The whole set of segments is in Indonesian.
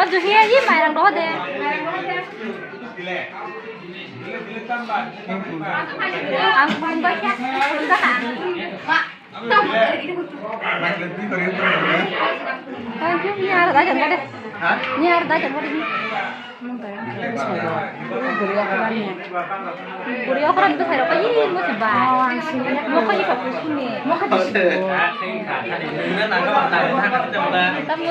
Juhnya ini main doa deh. Aku membaca usaha. Nyar aja nggak deh. Nyar aja nggak deh. Beliau kan itu saya dapat ini mau coba. Mau kaji fokus ini. Mau kaji sih. Tamu.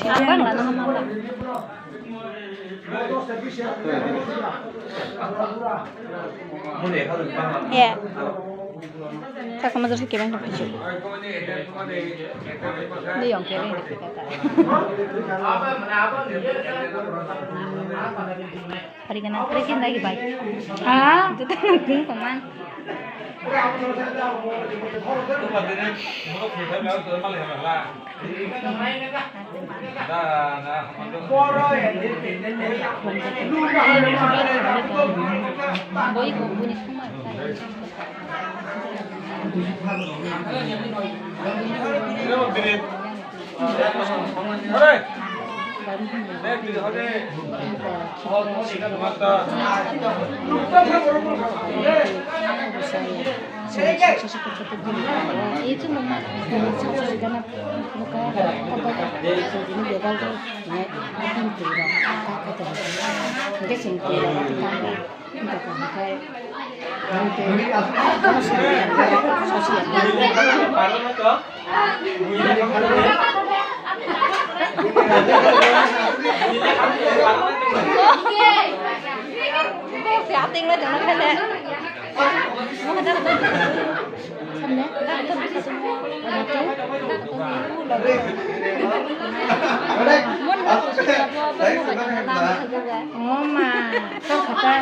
Apa nggak tahu mana? Ya. Saya kamu terus kirim ke baju. Ini yang kirim di kita. Hari kan lagi baik. Ah, itu nunggu teman. Boy ko bunyi semua. Itu memang karena muka ini gagal tuh naik pintu kata mungkin singkir tapi kami untuk pakai sosial siating lah jangan kan ya mau ada sana kita bisa semua oh ma itu kata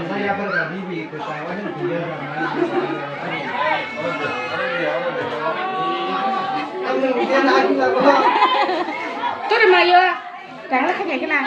saya berbibi ke saya tôi đi mày vô càng nó không ngày cái nào